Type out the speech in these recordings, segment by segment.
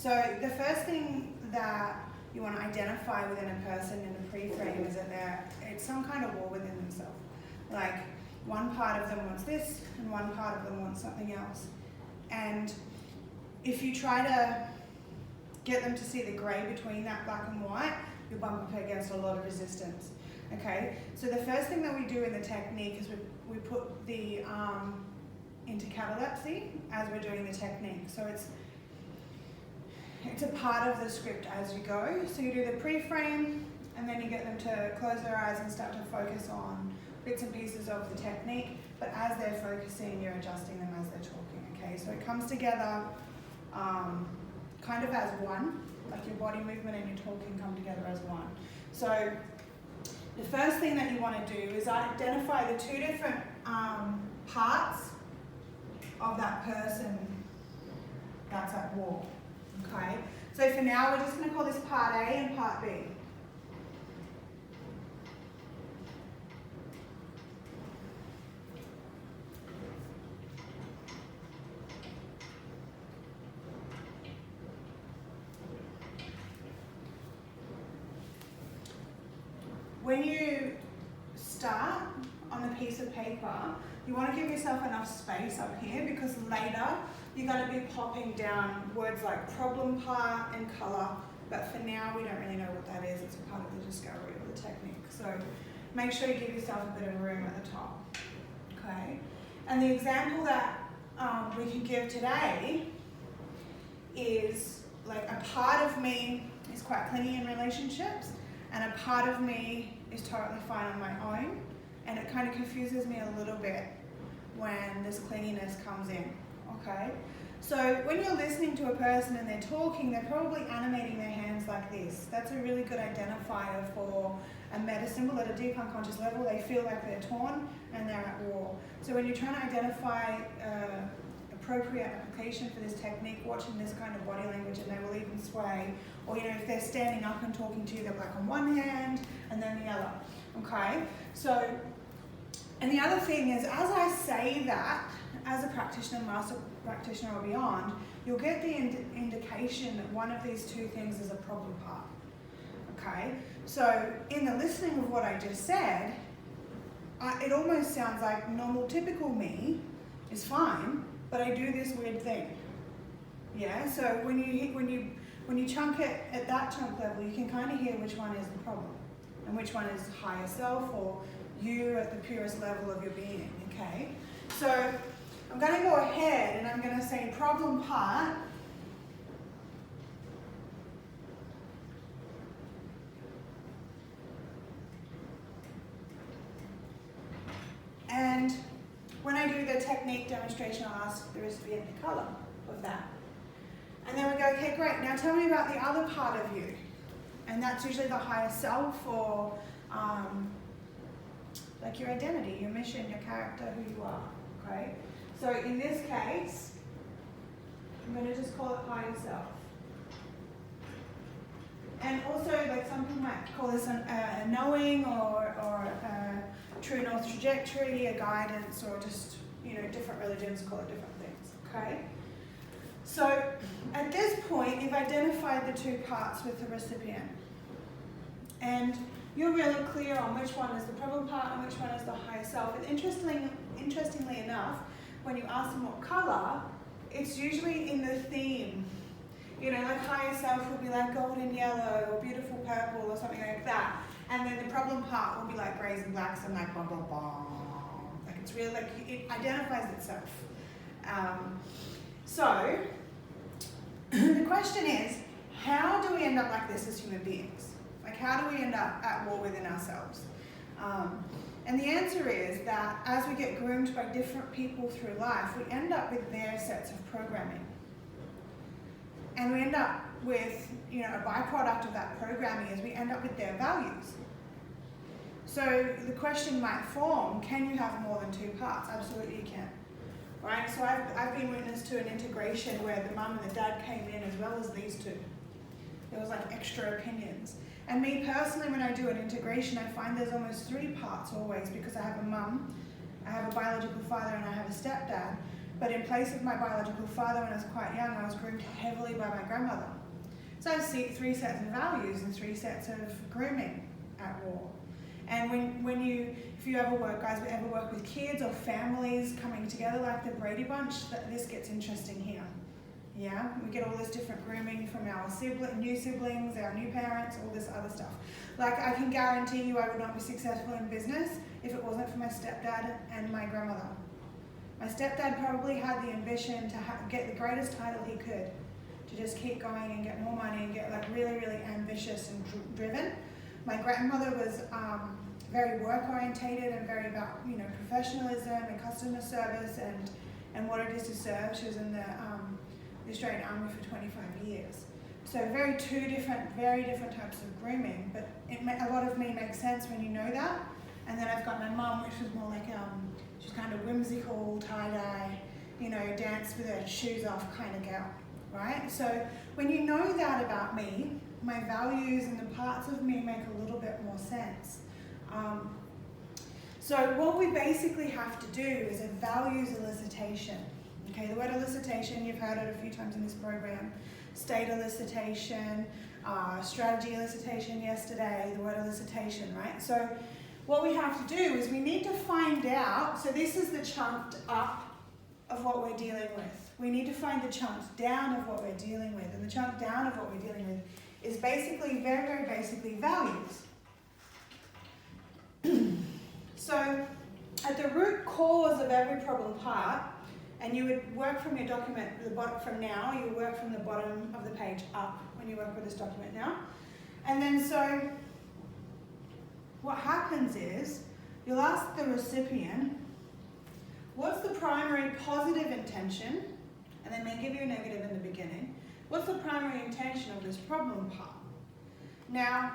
So the first thing that you want to identify within a person in a pre-frame is that it's some kind of war within themselves. Like one part of them wants this and one part of them wants something else. And if you try to get them to see the grey between that black and white, you'll bump up against a lot of resistance. Okay, so the first thing that we do in the technique is we put the into catalepsy as we're doing the technique. So it's a part of the script as you go. So you do the pre-frame, and then you get them to close their eyes and start to focus on bits and pieces of the technique, but as they're focusing, you're adjusting them as they're talking, okay? So it comes together kind of as one, like your body movement and your talking come together as one. So the first thing that you want to do is identify the two different parts of that person that's at war, okay? So for now, we're just going to call this part A and part B. When you start on a piece of paper, you want to give yourself enough space up here because later you're going to be popping down words like problem part and colour, but for now we don't really know what that is. It's a part of the discovery of the technique. So make sure you give yourself a bit of room at the top. Okay? And the example that we can give today is like a part of me is quite clingy in relationships, and a part of me is totally fine on my own, and it kind of confuses me a little bit when this clinginess comes in, okay? So when you're listening to a person and they're talking, they're probably animating their hands like this. That's a really good identifier for a meta symbol. At a deep unconscious level, they feel like they're torn and they're at war. So when you're trying to identify appropriate application for this technique, watching this kind of body language, and they will even sway, or if they're standing up and talking to you, they're like on one hand and then the other, okay? So, and the other thing is, as I say that, as a practitioner, master practitioner or beyond, you'll get the indication that one of these two things is a problem part, okay? So in the listening of what I just said, it almost sounds like normal, typical me is fine, but I do this weird thing. Yeah, so when you chunk it at that chunk level, you can kind of hear which one is the problem and which one is higher self or you at the purest level of your being, okay? So I'm going to go ahead and I'm going to say problem part. And when I do the technique demonstration, I'll ask the recipient the colour of that. And then we go, okay, great, now tell me about the other part of you. And that's usually the higher self or like your identity, your mission, your character, who you are, okay? So in this case, I'm going to just call it higher self. And also, like some people might call this a knowing or a true north trajectory, a guidance, or just, different religions call it different things, okay? So at this point, you've identified the two parts with the recipient. And you're really clear on which one is the problem part and which one is the higher self. And interestingly enough, when you ask them what colour, it's usually in the theme. Like higher self would be like golden yellow or beautiful purple or something like that. And then the problem part will be like greys and blacks and like blah, blah, blah. Like it's really like, it identifies itself. So the question is, how do we end up like this as human beings? Like how do we end up at war within ourselves? And the answer is that as we get groomed by different people through life, we end up with their sets of programming. And we end up with, a byproduct of that programming is we end up with their values. So the question might form, can you have more than two parts? Absolutely you can. Right? So I've been witness to an integration where the mum and the dad came in as well as these two. There was like extra opinions. And me personally, when I do an integration, I find there's almost three parts always, because I have a mum, I have a biological father, and I have a stepdad. But in place of my biological father when I was quite young, I was groomed heavily by my grandmother. So I see 3 sets of values and 3 sets of grooming at war. And if you ever work with kids or families coming together like the Brady Bunch, this gets interesting here. Yeah, we get all this different grooming from our new siblings, our new parents, all this other stuff. Like, I can guarantee you I would not be successful in business if it wasn't for my stepdad and my grandmother. My stepdad probably had the ambition to get the greatest title he could, to just keep going and get more money and get like really, really ambitious and driven. My grandmother was very work orientated and very about, you know, professionalism and customer service and what it is to serve. She was in the Australian Army for 25 years. So very different types of grooming, but a lot of me makes sense when you know that. And then I've got my mum, which was more like, she's kind of whimsical, tie-dye, you know, dance with her shoes off kind of gal, right? So when you know that about me, my values and the parts of me make a little bit more sense. So what we basically have to do is a values elicitation. Okay, the word elicitation, you've heard it a few times in this program. State elicitation, strategy elicitation yesterday, the word elicitation, right? So what we have to do is we need to find out, so this is the chunked up of what we're dealing with. We need to find the chunked down of what we're dealing with. And the chunked down of what we're dealing with is basically, very, very basically, values. So at the root cause of every problem part, and you would work from your document, from now, you would work from the bottom of the page up when you work with this document now. And then so what happens is you'll ask the recipient, what's the primary positive intention? And they may give you a negative in the beginning. What's the primary intention of this problem part? Now,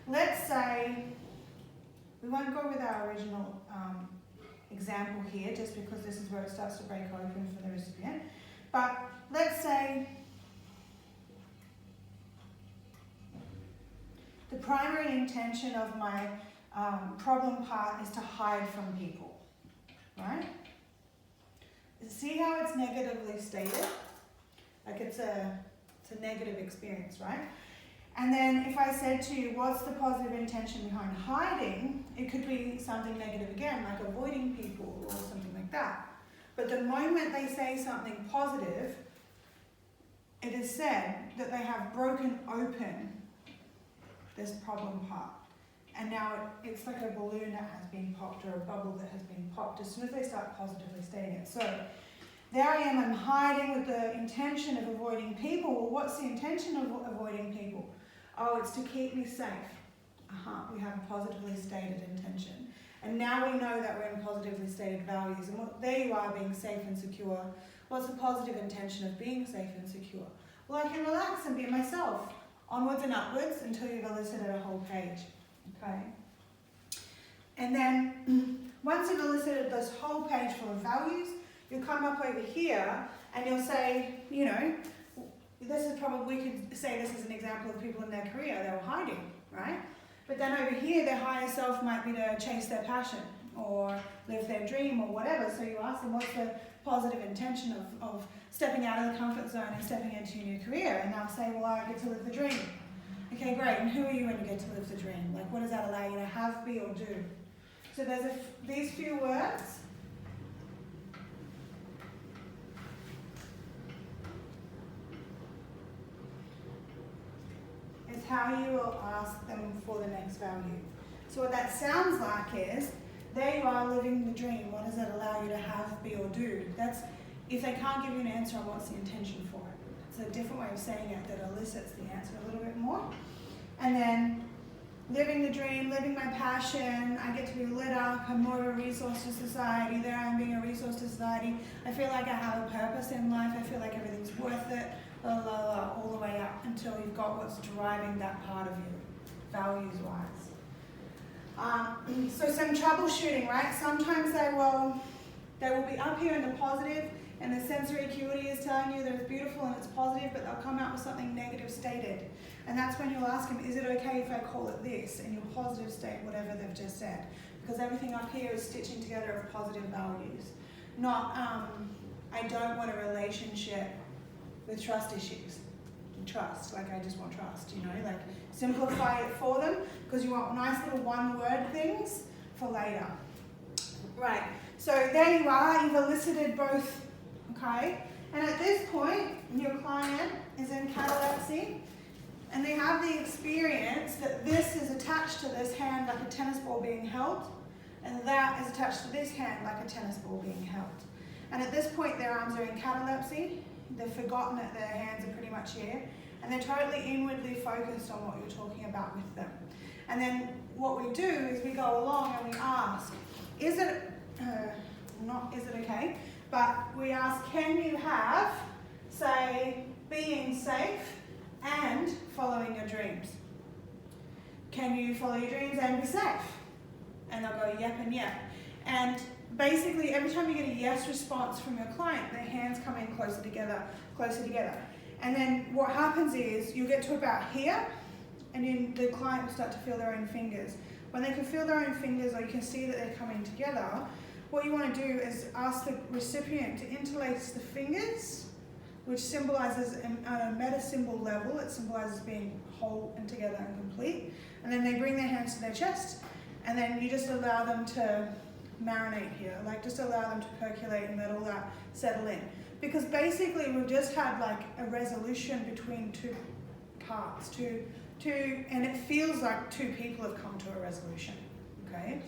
let's say, we won't go with our original example here, just because this is where it starts to break open for the recipient. But let's say the primary intention of my problem part is to hide from people, right? See how it's negatively stated? Like it's a negative experience, right? And then if I said to you, what's the positive intention behind hiding? It could be something negative again, like avoiding people or something like that. But the moment they say something positive, it is said that they have broken open this problem part. And now it's like a balloon that has been popped or a bubble that has been popped as soon as they start positively stating it. So there I am, I'm hiding with the intention of avoiding people. Well, what's the intention of avoiding people? Oh, it's to keep me safe. We have a positively stated intention. And now we know that we're in positively stated values. And there you are, being safe and secure. What's the positive intention of being safe and secure? Well, I can relax and be myself, onwards and upwards, until you've elicited a whole page. Okay? And then, once you've elicited this whole page full of values, you'll come up over here and you'll say, you know, this is probably, we could say this is an example of people in their career, they were hiding, right? But then over here, their higher self might be to chase their passion or live their dream or whatever. So you ask them, what's the positive intention of stepping out of the comfort zone and stepping into your new career? And they'll say, well, I get to live the dream. Okay, great. And who are you when you get to live the dream? Like, what does that allow you to have, be, or do? So there's these few words. Is how you will ask them for the next value. So what that sounds like is, there you are living the dream. What does it allow you to have, be, or do? That's if they can't give you an answer on what's the intention for it. It's a different way of saying it that elicits the answer a little bit more. And then living the dream, living my passion, I get to be lit up, I'm more of a resource to society, there I am being a resource to society, I feel like I have a purpose in life, I feel like everything's worth it, blah, blah, blah, all the way up until you've got what's driving that part of you, values-wise. So some troubleshooting, right? Sometimes they will be up here in the positive, and the sensory acuity is telling you that it's beautiful and it's positive, but they'll come out with something negative stated. And that's when you'll ask them, is it okay if I call it this? And you'll positive state whatever they've just said. Because everything up here is stitching together of positive values. not I don't want a relationship with trust issues. Trust, like I just want trust, you know, like simplify it for them because you want nice little one-word things for later. Right, so there you are, you've elicited both, okay? And at this point, your client is in catalepsy and they have the experience that this is attached to this hand like a tennis ball being held, and that is attached to this hand like a tennis ball being held. And at this point, their arms are in catalepsy. They've forgotten that their hands are pretty much here, and they're totally inwardly focused on what you're talking about with them. And then what we do is we go along and we ask, is it okay? But we ask, can you have, say, being safe and following your dreams? Can you follow your dreams and be safe? And they'll go yep and yep. And basically, every time you get a yes response from your client, their hands come in closer together, closer together. And then what happens is you get to about here, and then the client will start to feel their own fingers. When they can feel their own fingers, or you can see that they're coming together, what you want to do is ask the recipient to interlace the fingers, which symbolizes, at a meta symbol level, it symbolizes being whole and together and complete. And then they bring their hands to their chest, and then you just allow them to marinate here, like just allow them to percolate and let all that settle in. Because basically we've just had like a resolution between two parts, and it feels like two people have come to a resolution, okay?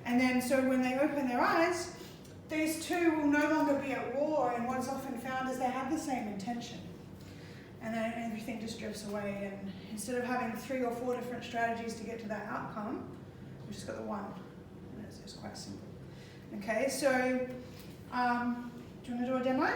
And then so when they open their eyes, these two will no longer be at war, and what's often found is they have the same intention. And then everything just drifts away, and instead of having 3 or 4 different strategies to get to that outcome, we've just got the one, and it's quite simple. Okay, so do you want to do a demo?